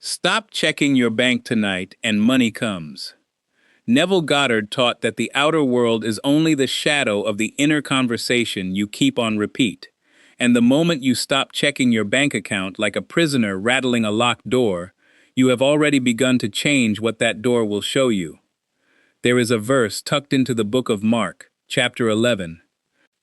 Stop checking your bank tonight and money comes. Neville Goddard taught that the outer world is only the shadow of the inner conversation you keep on repeat. And the moment you stop checking your bank account like a prisoner rattling a locked door, you have already begun to change what that door will show you. There is a verse tucked into the book of Mark, chapter 11,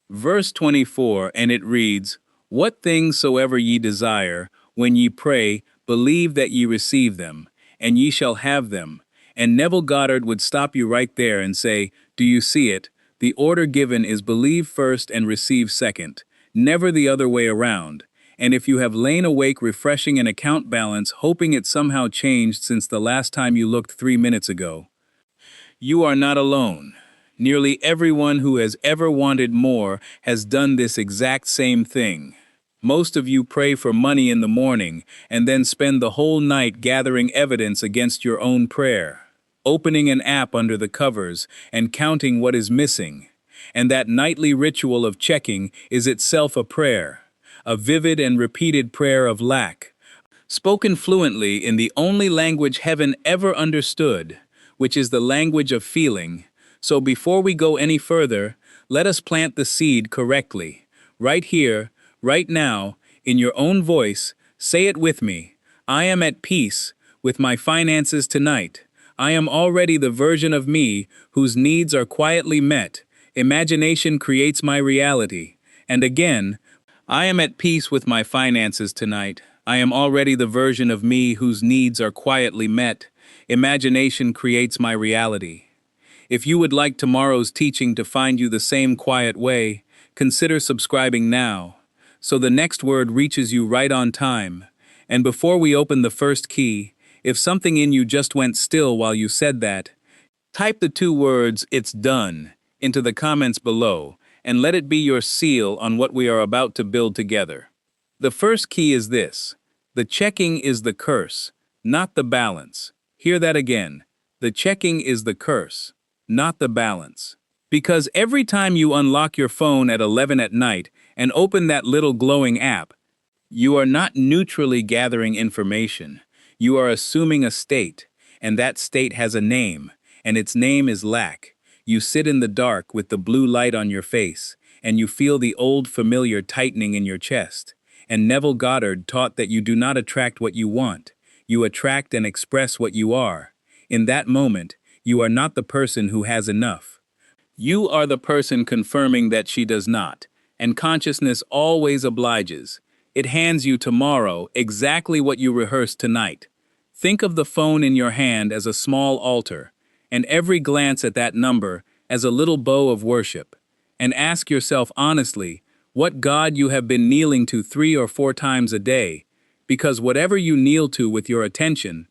verse 24, and it reads, "What things soever ye desire, when ye pray, believe that ye receive them, and ye shall have them." And Neville Goddard would stop you right there and say, "Do you see it? The order given is believe first and receive second, never the other way around. And if you have lain awake refreshing an account balance, hoping it somehow changed since the last time you looked 3 minutes ago, you are not alone. Nearly everyone who has ever wanted more has done this exact same thing. Most of you pray for money in the morning and then spend the whole night gathering evidence against your own prayer, opening an app under the covers and counting what is missing. And that nightly ritual of checking is itself a prayer, a vivid and repeated prayer of lack, spoken fluently in the only language heaven ever understood, which is the language of feeling. So before we go any further, let us plant the seed correctly. Right here, right now, in your own voice, say it with me. I am at peace with my finances tonight. I am already the version of me whose needs are quietly met. Imagination creates my reality. And again, I am at peace with my finances tonight. I am already the version of me whose needs are quietly met. Imagination creates my reality. If you would like tomorrow's teaching to find you the same quiet way, consider subscribing now, so the next word reaches you right on time. And before we open the first key, if something in you just went still while you said that, type the 2 words, "It's done," into the comments below, and let it be your seal on what we are about to build together. The first key is this: the checking is the curse, not the balance. Hear that again. The checking is the curse, not the balance. Because every time you unlock your phone at 11 at night and open that little glowing app, you are not neutrally gathering information. You are assuming a state, and that state has a name, and its name is lack. You sit in the dark with the blue light on your face, and you feel the old familiar tightening in your chest. And Neville Goddard taught that you do not attract what you want. You attract and express what you are. In that moment, you are not the person who has enough. You are the person confirming that she does not, and consciousness always obliges. It hands you tomorrow exactly what you rehearsed tonight. Think of the phone in your hand as a small altar, and every glance at that number as a little bow of worship. And ask yourself honestly what God you have been kneeling to 3 or 4 times a day, because whatever you kneel to with your attention,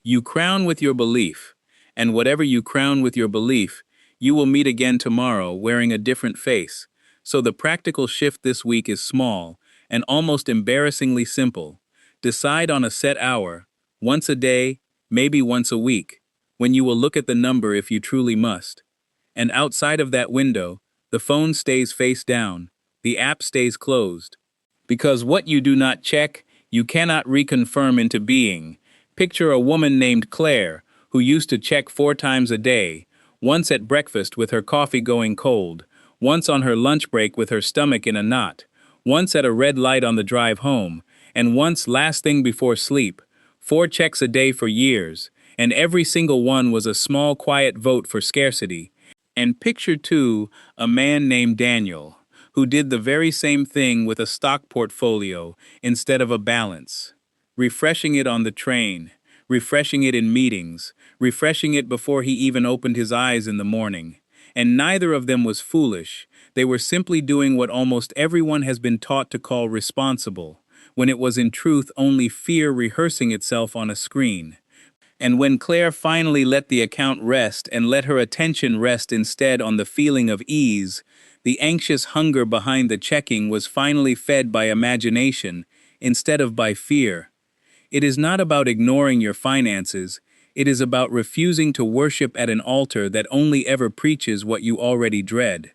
you crown with your belief. And whatever you crown with your belief, you will meet again tomorrow wearing a different face. So the practical shift this week is small and almost embarrassingly simple. Decide on a set hour, once a day, maybe once a week, when you will look at the number if you truly must. And outside of that window, the phone stays face down, the app stays closed. Because what you do not check, you cannot reconfirm into being. Picture a woman named Claire, who used to check 4 times a day, once at breakfast with her coffee going cold, once on her lunch break with her stomach in a knot, once at a red light on the drive home, and once last thing before sleep. 4 checks a day for years, and every single one was a small quiet vote for scarcity. And picture too a man named Daniel, who did the very same thing with a stock portfolio instead of a balance, refreshing it on the train, refreshing it in meetings, refreshing it before he even opened his eyes in the morning. And neither of them was foolish. They were simply doing what almost everyone has been taught to call responsible, when it was in truth only fear rehearsing itself on a screen. And when Claire finally let the account rest and let her attention rest instead on the feeling of ease, the anxious hunger behind the checking was finally fed by imagination instead of by fear. It is not about ignoring your finances. It is about refusing to worship at an altar that only ever preaches what you already dread.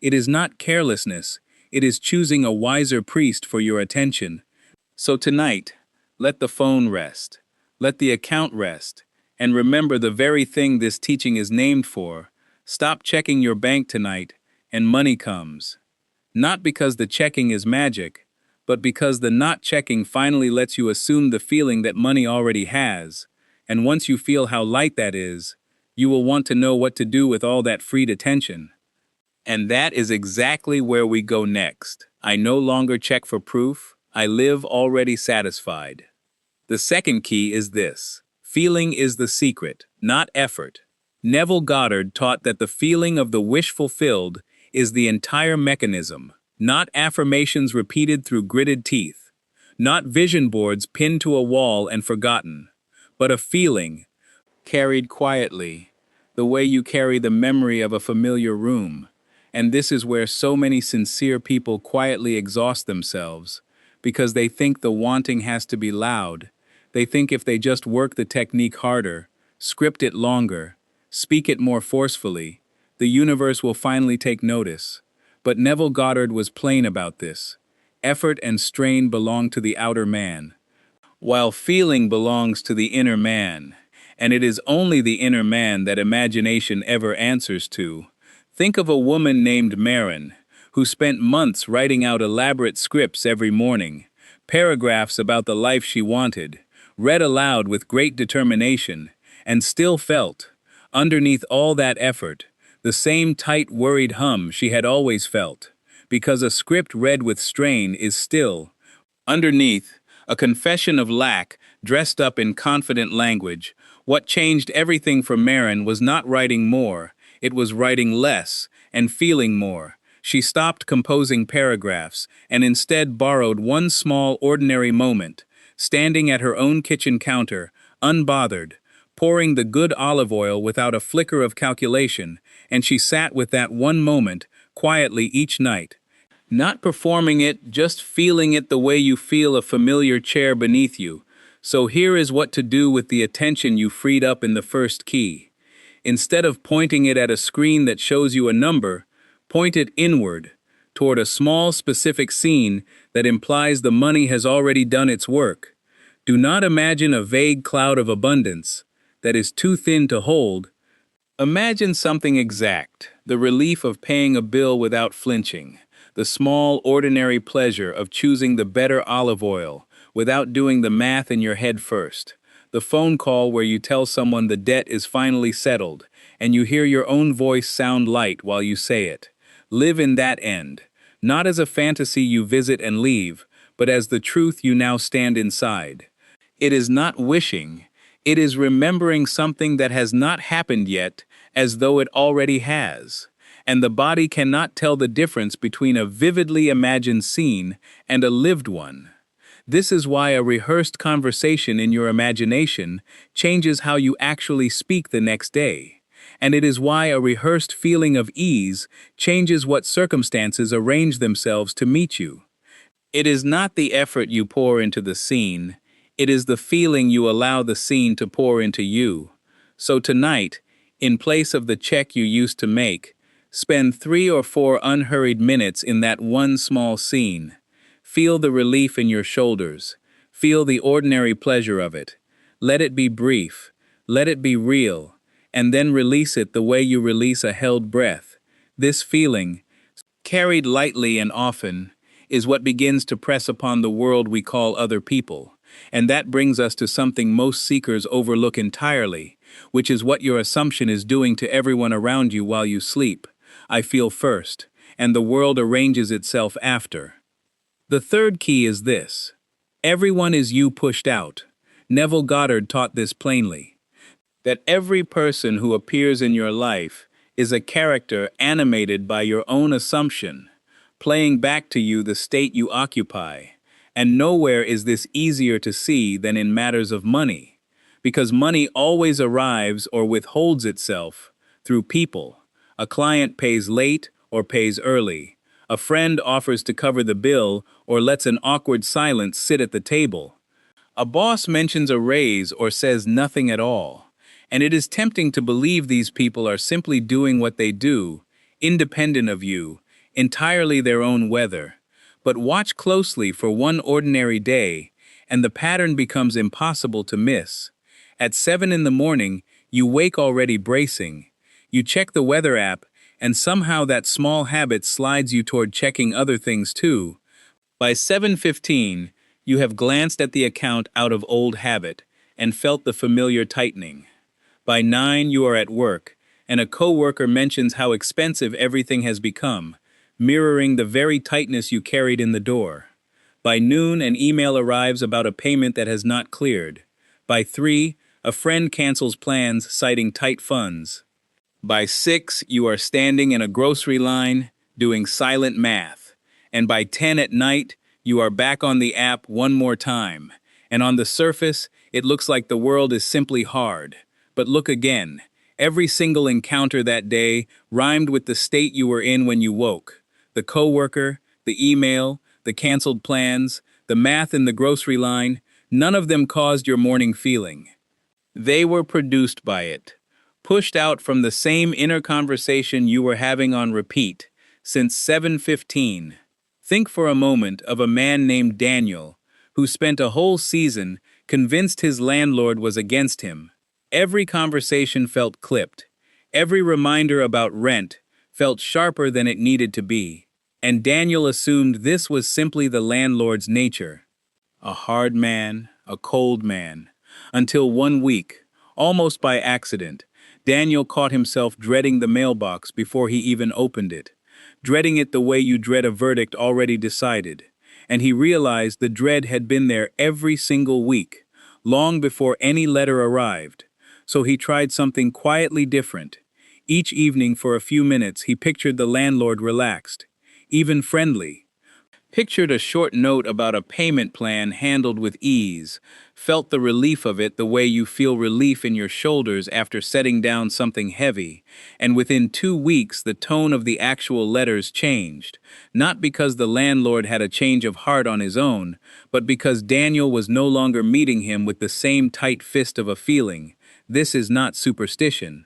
It is not carelessness. It is choosing a wiser priest for your attention. So tonight, let the phone rest. Let the account rest. And remember the very thing this teaching is named for. Stop checking your bank tonight, and money comes. Not because the checking is magic, but because the not checking finally lets you assume the feeling that money already has. And once you feel how light that is, you will want to know what to do with all that freed attention. And that is exactly where we go next. I no longer check for proof, I live already satisfied. The second key is this: feeling is the secret, not effort. Neville Goddard taught that the feeling of the wish fulfilled is the entire mechanism, not affirmations repeated through gritted teeth, not vision boards pinned to a wall and forgotten, but a feeling, carried quietly, the way you carry the memory of a familiar room. And this is where so many sincere people quietly exhaust themselves, because they think the wanting has to be loud. They think if they just work the technique harder, script it longer, speak it more forcefully, the universe will finally take notice. But Neville Goddard was plain about this. Effort and strain belong to the outer man, while feeling belongs to the inner man, and it is only the inner man that imagination ever answers to. Think of a woman named Marin, who spent months writing out elaborate scripts every morning, paragraphs about the life she wanted, read aloud with great determination, and still felt, underneath all that effort, the same tight, worried hum she had always felt, because a script read with strain is still, underneath, a confession of lack dressed up in confident language. What changed everything for Marin was not writing more, it was writing less and feeling more. She stopped composing paragraphs and instead borrowed one small, ordinary moment, standing at her own kitchen counter, unbothered, pouring the good olive oil without a flicker of calculation, and she sat with that one moment, quietly each night. Not performing it, just feeling it the way you feel a familiar chair beneath you. So here is what to do with the attention you freed up in the first key. Instead of pointing it at a screen that shows you a number, point it inward, toward a small specific scene that implies the money has already done its work. Do not imagine a vague cloud of abundance that is too thin to hold. Imagine something exact, the relief of paying a bill without flinching, the small, ordinary pleasure of choosing the better olive oil without doing the math in your head first, the phone call where you tell someone the debt is finally settled, and you hear your own voice sound light while you say it. Live in that end, not as a fantasy you visit and leave, but as the truth you now stand inside. It is not wishing, it is remembering something that has not happened yet as though it already has. And the body cannot tell the difference between a vividly imagined scene and a lived one. This is why a rehearsed conversation in your imagination changes how you actually speak the next day. And it is why a rehearsed feeling of ease changes what circumstances arrange themselves to meet you. It is not the effort you pour into the scene, it is the feeling you allow the scene to pour into you. So tonight, in place of the check you used to make, spend 3 or 4 unhurried minutes in that one small scene. Feel the relief in your shoulders. Feel the ordinary pleasure of it. Let it be brief. Let it be real. And then release it the way you release a held breath. This feeling, carried lightly and often, is what begins to press upon the world we call other people. And that brings us to something most seekers overlook entirely, which is what your assumption is doing to everyone around you while you sleep. I feel first, and the world arranges itself after. The third key is this: everyone is you pushed out. Neville Goddard taught this plainly. That every person who appears in your life is a character animated by your own assumption, playing back to you the state you occupy. And nowhere is this easier to see than in matters of money, because money always arrives or withholds itself through people. A client pays late or pays early. A friend offers to cover the bill or lets an awkward silence sit at the table. A boss mentions a raise or says nothing at all. And it is tempting to believe these people are simply doing what they do, independent of you, entirely their own weather. But watch closely for one ordinary day, and the pattern becomes impossible to miss. At 7 in the morning, you wake already bracing. You check the weather app, and somehow that small habit slides you toward checking other things too. By 7:15, you have glanced at the account out of old habit and felt the familiar tightening. By 9, you are at work, and a coworker mentions how expensive everything has become, mirroring the very tightness you carried in the door. By noon, an email arrives about a payment that has not cleared. By 3, a friend cancels plans citing tight funds. By 6, you are standing in a grocery line doing silent math. And by 10 at night, you are back on the app one more time. And on the surface, it looks like the world is simply hard. But look again. Every single encounter that day rhymed with the state you were in when you woke. The coworker, the email, the canceled plans, the math in the grocery line, none of them caused your morning feeling. They were produced by it, pushed out from the same inner conversation you were having on repeat since 7:15. Think for a moment of a man named Daniel, who spent a whole season convinced his landlord was against him. Every conversation felt clipped. Every reminder about rent felt sharper than it needed to be. And Daniel assumed this was simply the landlord's nature. A hard man, a cold man. Until one week, almost by accident, Daniel caught himself dreading the mailbox before he even opened it, dreading it the way you dread a verdict already decided. And he realized the dread had been there every single week, long before any letter arrived. So he tried something quietly different. Each evening for a few minutes he pictured the landlord relaxed, even friendly. Pictured a short note about a payment plan handled with ease, felt the relief of it the way you feel relief in your shoulders after setting down something heavy, and within 2 weeks the tone of the actual letters changed, not because the landlord had a change of heart on his own, but because Daniel was no longer meeting him with the same tight fist of a feeling. This is not superstition.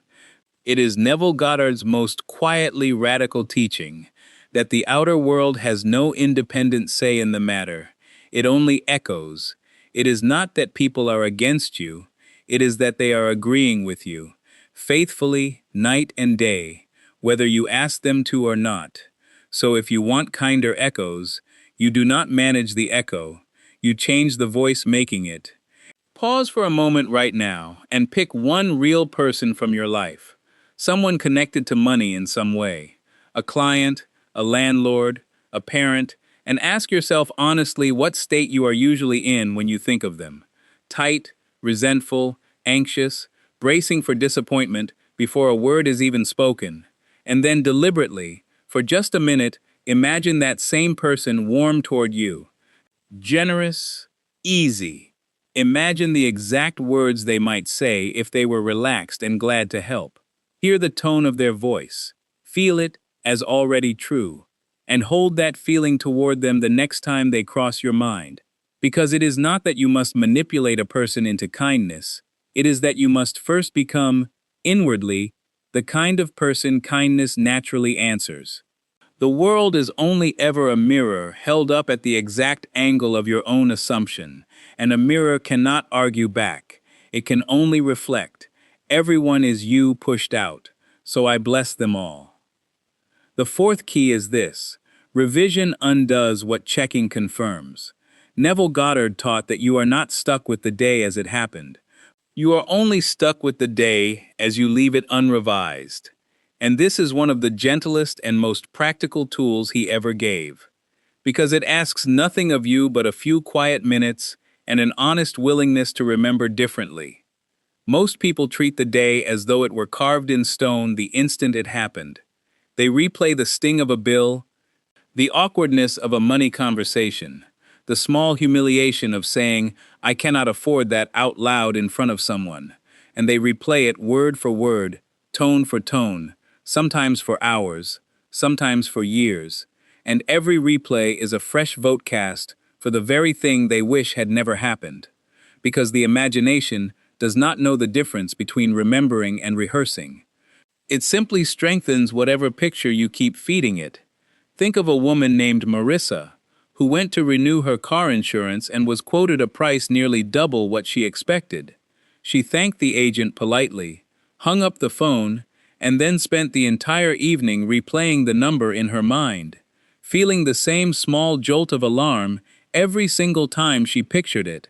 It is Neville Goddard's most quietly radical teaching, that the outer world has no independent say in the matter. It only echoes. It is not that people are against you, it is that they are agreeing with you, faithfully, night and day, whether you ask them to or not. So if you want kinder echoes, you do not manage the echo, you change the voice making it. Pause for a moment right now and pick one real person from your life, someone connected to money in some way, a client, a landlord, a parent, and ask yourself honestly what state you are usually in when you think of them. Tight, resentful, anxious, bracing for disappointment before a word is even spoken. And then deliberately, for just a minute, imagine that same person warm toward you. Generous, easy. Imagine the exact words they might say if they were relaxed and glad to help. Hear the tone of their voice. Feel it as already true, and hold that feeling toward them the next time they cross your mind. Because it is not that you must manipulate a person into kindness, it is that you must first become, inwardly, the kind of person kindness naturally answers. The world is only ever a mirror held up at the exact angle of your own assumption, and a mirror cannot argue back. It can only reflect. Everyone is you pushed out, so I bless them all. The fourth key is this: revision undoes what checking confirms. Neville Goddard taught that you are not stuck with the day as it happened. You are only stuck with the day as you leave it unrevised. And this is one of the gentlest and most practical tools he ever gave, because it asks nothing of you but a few quiet minutes and an honest willingness to remember differently. Most people treat the day as though it were carved in stone the instant it happened. They replay the sting of a bill, the awkwardness of a money conversation, the small humiliation of saying, "I cannot afford that" out loud in front of someone, and they replay it word for word, tone for tone, sometimes for hours, sometimes for years, and every replay is a fresh vote cast for the very thing they wish had never happened, because the imagination does not know the difference between remembering and rehearsing. It simply strengthens whatever picture you keep feeding it. Think of a woman named Marissa, who went to renew her car insurance and was quoted a price nearly double what she expected. She thanked the agent politely, hung up the phone, and then spent the entire evening replaying the number in her mind, feeling the same small jolt of alarm every single time she pictured it.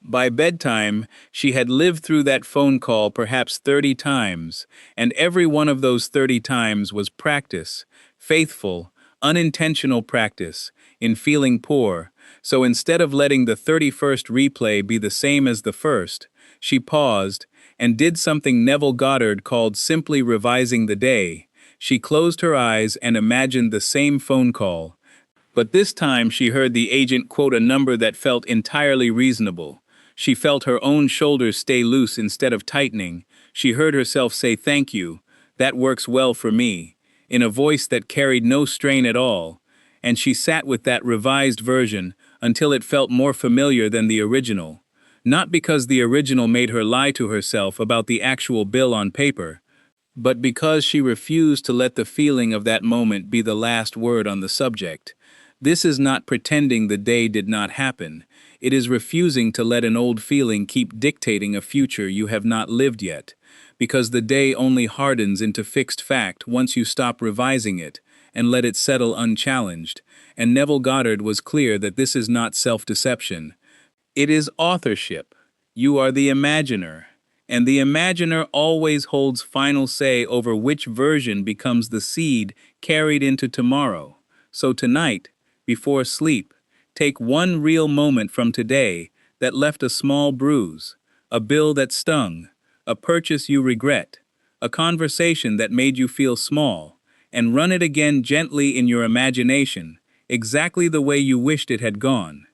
By bedtime, she had lived through that phone call perhaps 30 times, and every one of those 30 times was practice, faithful, unintentional practice, in feeling poor. So instead of letting the 31st replay be the same as the first, she paused and did something Neville Goddard called simply revising the day. She closed her eyes and imagined the same phone call. But this time she heard the agent quote a number that felt entirely reasonable. She felt her own shoulders stay loose instead of tightening. She heard herself say, "Thank you, that works well for me," in a voice that carried no strain at all. And she sat with that revised version until it felt more familiar than the original. Not because the original made her lie to herself about the actual bill on paper, but because she refused to let the feeling of that moment be the last word on the subject. This is not pretending the day did not happen. It is refusing to let an old feeling keep dictating a future you have not lived yet, because the day only hardens into fixed fact once you stop revising it and let it settle unchallenged. And Neville Goddard was clear that this is not self-deception. It is authorship. You are the imaginer, and the imaginer always holds final say over which version becomes the seed carried into tomorrow. So tonight, before sleep, take one real moment from today that left a small bruise, a bill that stung, a purchase you regret, a conversation that made you feel small, and run it again gently in your imagination, exactly the way you wished it had gone.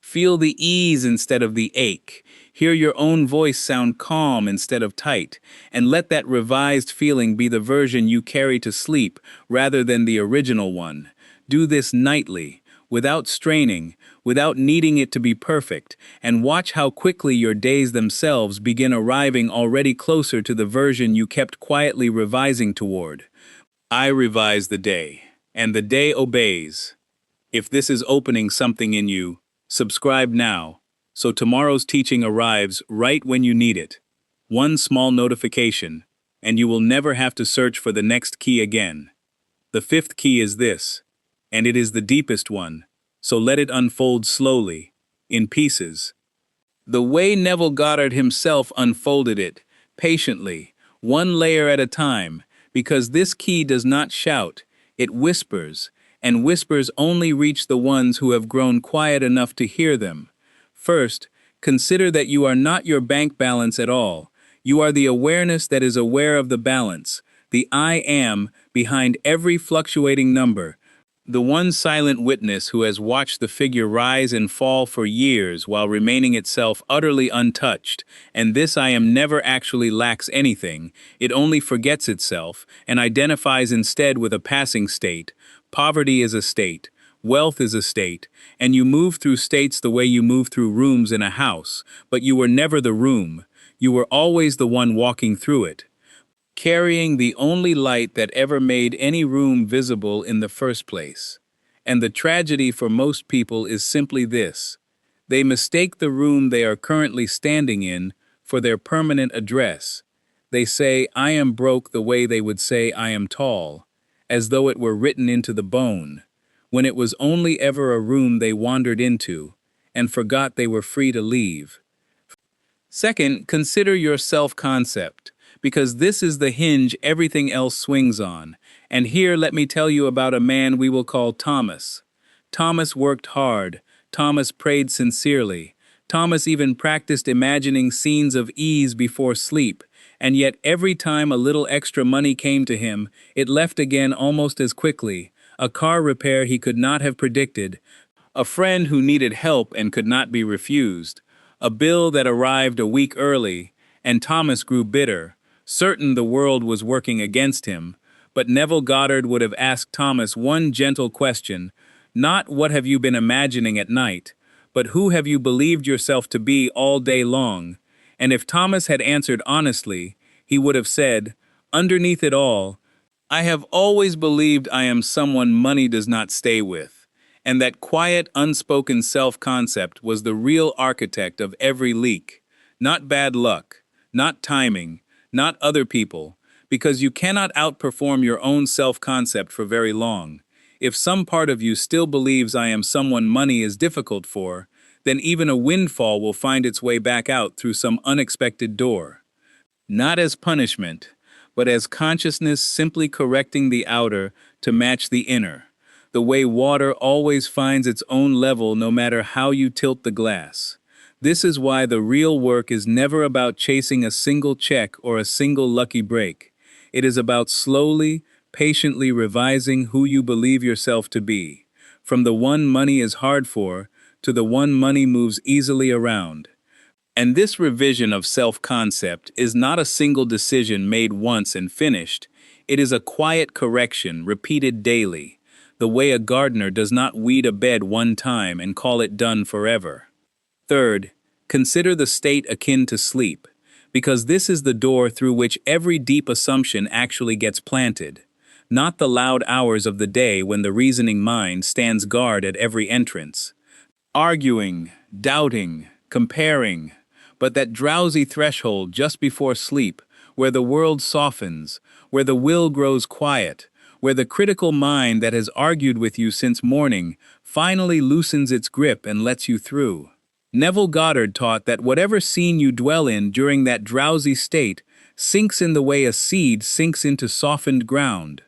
Feel the ease instead of the ache. Hear your own voice sound calm instead of tight, and let that revised feeling be the version you carry to sleep rather than the original one. Do this nightly, without straining, without needing it to be perfect, and watch how quickly your days themselves begin arriving already closer to the version you kept quietly revising toward. I revise the day, and the day obeys. If this is opening something in you, subscribe now, so tomorrow's teaching arrives right when you need it. One small notification, and you will never have to search for the next key again. The fifth key is this, and it is the deepest one, so let it unfold slowly, in pieces. The way Neville Goddard himself unfolded it, patiently, one layer at a time, because this key does not shout, it whispers, and whispers only reach the ones who have grown quiet enough to hear them. First, consider that you are not your bank balance at all. You are the awareness that is aware of the balance, the I am behind every fluctuating number, the one silent witness who has watched the figure rise and fall for years while remaining itself utterly untouched, and this I am never actually lacks anything, it only forgets itself, and identifies instead with a passing state. Poverty is a state, wealth is a state, and you move through states the way you move through rooms in a house, but you were never the room, you were always the one walking through it, carrying the only light that ever made any room visible in the first place. And the tragedy for most people is simply this: they mistake the room they are currently standing in for their permanent address. They say, "I am broke," the way they would say, "I am tall," as though it were written into the bone, when it was only ever a room they wandered into, and forgot they were free to leave. Second, consider your self-concept, because this is the hinge everything else swings on. And here let me tell you about a man we will call Thomas. Thomas worked hard. Thomas prayed sincerely. Thomas even practiced imagining scenes of ease before sleep, and yet every time a little extra money came to him, it left again almost as quickly. A car repair he could not have predicted, a friend who needed help and could not be refused, a bill that arrived a week early, and Thomas grew bitter, certain the world was working against him. But Neville Goddard would have asked Thomas one gentle question, not "What have you been imagining at night?" but "Who have you believed yourself to be all day long?" And if Thomas had answered honestly, he would have said, "Underneath it all, I have always believed I am someone money does not stay with." And that quiet, unspoken self-concept was the real architect of every leak. Not bad luck, not timing, not other people, because you cannot outperform your own self-concept for very long. If some part of you still believes I am someone money is difficult for, then even a windfall will find its way back out through some unexpected door. Not as punishment, but as consciousness simply correcting the outer to match the inner, the way water always finds its own level no matter how you tilt the glass. This is why the real work is never about chasing a single check or a single lucky break. It is about slowly, patiently revising who you believe yourself to be, from the one money is hard for to the one money moves easily around. And this revision of self-concept is not a single decision made once and finished. It is a quiet correction repeated daily, the way a gardener does not weed a bed one time and call it done forever. Third, consider the state akin to sleep, because this is the door through which every deep assumption actually gets planted, not the loud hours of the day when the reasoning mind stands guard at every entrance. Arguing, doubting, comparing, but that drowsy threshold just before sleep, where the world softens, where the will grows quiet, where the critical mind that has argued with you since morning finally loosens its grip and lets you through. Neville Goddard taught that whatever scene you dwell in during that drowsy state sinks in the way a seed sinks into softened ground.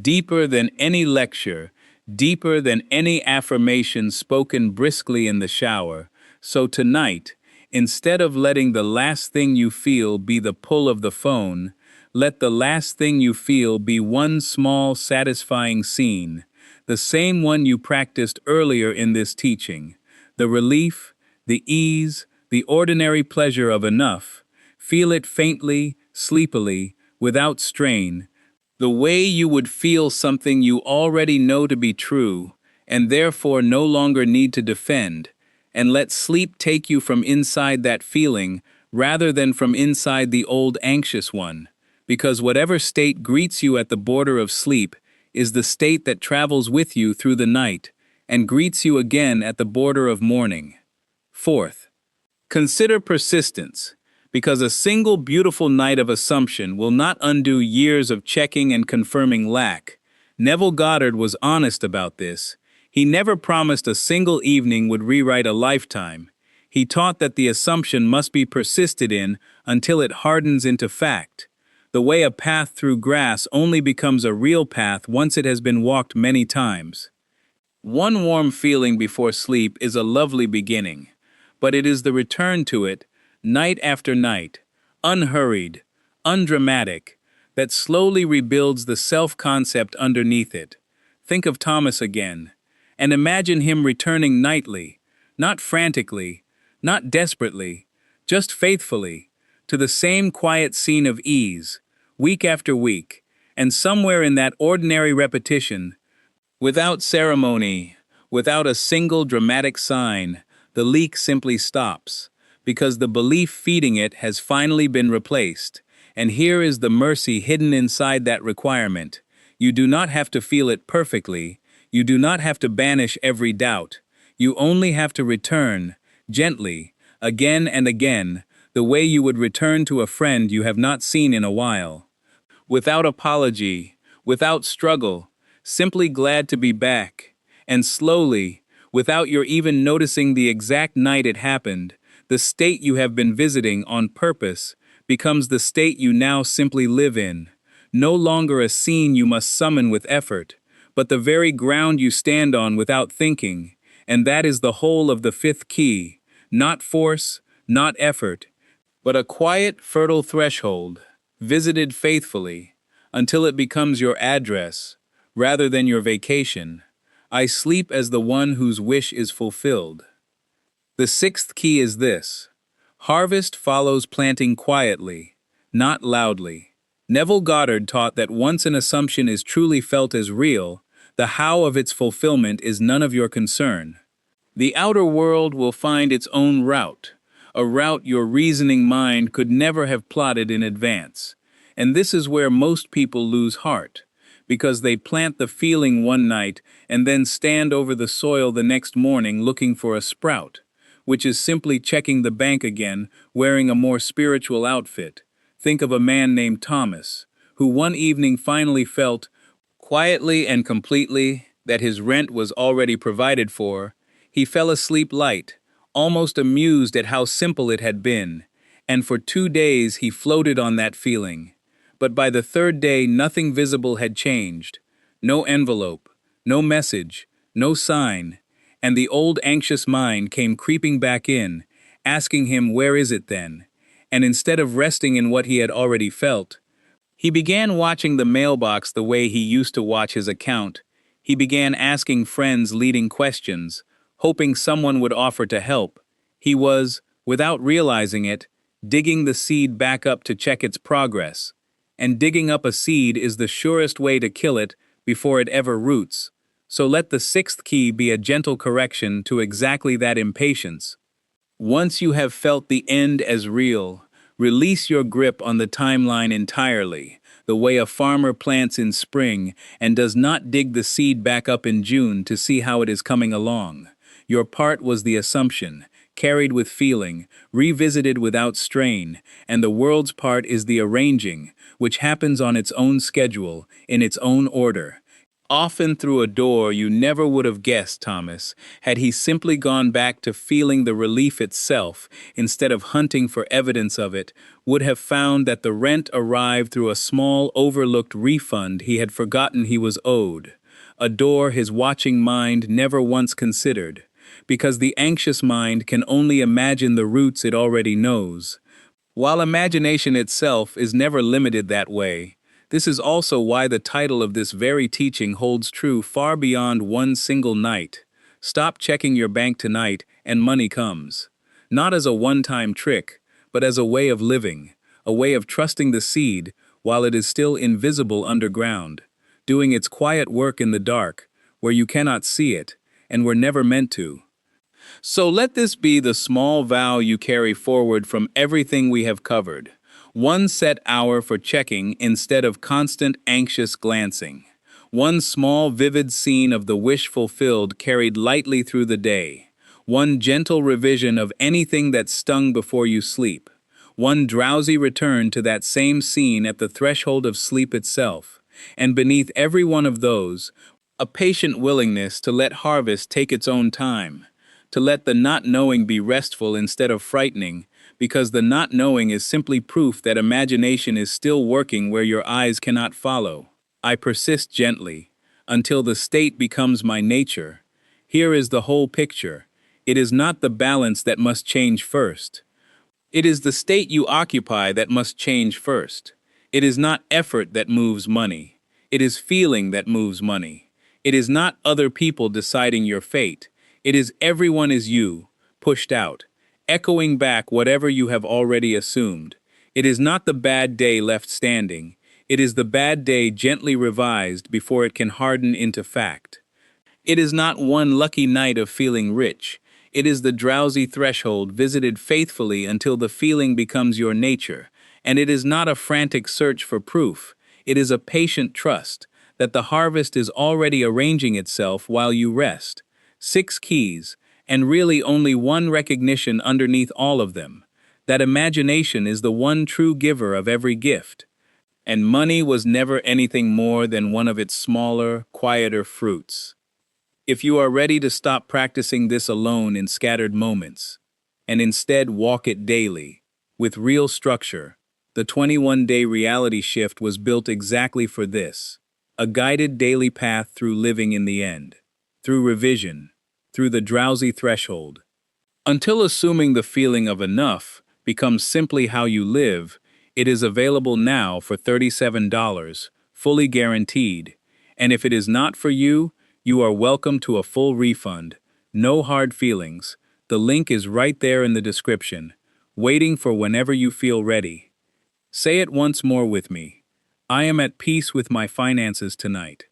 Deeper than any lecture, deeper than any affirmation spoken briskly in the shower, so tonight, instead of letting the last thing you feel be the pull of the phone, let the last thing you feel be one small, satisfying scene, the same one you practiced earlier in this teaching. The relief, the ease, the ordinary pleasure of enough. Feel it faintly, sleepily, without strain, the way you would feel something you already know to be true, and therefore no longer need to defend, and let sleep take you from inside that feeling rather than from inside the old anxious one, because whatever state greets you at the border of sleep is the state that travels with you through the night and greets you again at the border of morning. Fourth, consider persistence, because a single beautiful night of assumption will not undo years of checking and confirming lack. Neville Goddard was honest about this. He never promised a single evening would rewrite a lifetime. He taught that the assumption must be persisted in until it hardens into fact. The way a path through grass only becomes a real path once it has been walked many times. One warm feeling before sleep is a lovely beginning, but it is the return to it, night after night, unhurried, undramatic, that slowly rebuilds the self-concept underneath it. Think of Thomas again, and imagine him returning nightly, not frantically, not desperately, just faithfully, to the same quiet scene of ease, week after week, and somewhere in that ordinary repetition, without ceremony, without a single dramatic sign, the leak simply stops, because the belief feeding it has finally been replaced. And here is the mercy hidden inside that requirement. You do not have to feel it perfectly. You do not have to banish every doubt. You only have to return, gently, again and again, the way you would return to a friend you have not seen in a while. Without apology, without struggle, simply glad to be back. And slowly, without your even noticing the exact night it happened, the state you have been visiting on purpose becomes the state you now simply live in. No longer a scene you must summon with effort, but the very ground you stand on without thinking. And that is the whole of the fifth key. Not force, not effort, but a quiet, fertile threshold, visited faithfully, until it becomes your address, rather than your vacation. I sleep as the one whose wish is fulfilled. The sixth key is this: harvest follows planting quietly, not loudly. Neville Goddard taught that once an assumption is truly felt as real, the how of its fulfillment is none of your concern. The outer world will find its own route, a route your reasoning mind could never have plotted in advance. And this is where most people lose heart, because they plant the feeling one night and then stand over the soil the next morning looking for a sprout, which is simply checking the bank again, wearing a more spiritual outfit. Think of a man named Thomas, who one evening finally felt, quietly and completely, that his rent was already provided for. He fell asleep light, almost amused at how simple it had been, and for 2 days he floated on that feeling. But by the third day, nothing visible had changed. No envelope, no message, no sign, and the old anxious mind came creeping back in, asking him, where is it then? And instead of resting in what he had already felt, he began watching the mailbox the way he used to watch his account. He began asking friends leading questions, hoping someone would offer to help. He was, without realizing it, digging the seed back up to check its progress. And digging up a seed is the surest way to kill it before it ever roots. So let the sixth key be a gentle correction to exactly that impatience. Once you have felt the end as real, release your grip on the timeline entirely, the way a farmer plants in spring and does not dig the seed back up in June to see how it is coming along. Your part was the assumption, carried with feeling, revisited without strain, and the world's part is the arranging, which happens on its own schedule, in its own order. Often through a door you never would have guessed, Thomas, had he simply gone back to feeling the relief itself, instead of hunting for evidence of it, would have found that the rent arrived through a small overlooked refund he had forgotten he was owed, a door his watching mind never once considered, because the anxious mind can only imagine the routes it already knows. While imagination itself is never limited that way, this is also why the title of this very teaching holds true far beyond one single night. Stop checking your bank tonight and money comes. Not as a one-time trick, but as a way of living, a way of trusting the seed while it is still invisible underground, doing its quiet work in the dark, where you cannot see it, and were never meant to. So let this be the small vow you carry forward from everything we have covered. One set hour for checking instead of constant anxious glancing. One small vivid scene of the wish fulfilled carried lightly through the day. One gentle revision of anything that stung before you sleep. One drowsy return to that same scene at the threshold of sleep itself. And beneath every one of those, a patient willingness to let harvest take its own time. To let the not knowing be restful instead of frightening, because the not knowing is simply proof that imagination is still working where your eyes cannot follow. I persist gently, until the state becomes my nature. Here is the whole picture. It is not the balance that must change first. It is the state you occupy that must change first. It is not effort that moves money. It is feeling that moves money. It is not other people deciding your fate. It is everyone is you, pushed out, echoing back whatever you have already assumed. It is not the bad day left standing. It is the bad day gently revised before it can harden into fact. It is not one lucky night of feeling rich. It is the drowsy threshold visited faithfully until the feeling becomes your nature. And it is not a frantic search for proof. It is a patient trust that the harvest is already arranging itself while you rest. 6 keys, and really only one recognition underneath all of them, that imagination is the one true giver of every gift. And money was never anything more than one of its smaller, quieter fruits. If you are ready to stop practicing this alone in scattered moments, and instead walk it daily, with real structure, the 21-day reality shift was built exactly for this, a guided daily path through living in the end, through revision, through the drowsy threshold. Until assuming the feeling of enough becomes simply how you live, it is available now for $37, fully guaranteed. And if it is not for you, you are welcome to a full refund. No hard feelings. The link is right there in the description, waiting for whenever you feel ready. Say it once more with me. I am at peace with my finances tonight.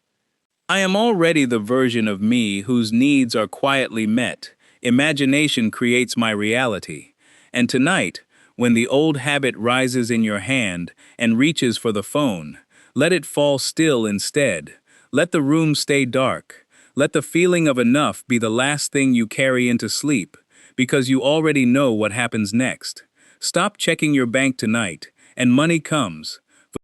I am already the version of me whose needs are quietly met. Imagination creates my reality. And tonight, when the old habit rises in your hand and reaches for the phone, Let it fall still instead. Let the room stay dark. Let the feeling of enough be the last thing you carry into sleep, because you already know what happens next. Stop checking your bank tonight, and money comes.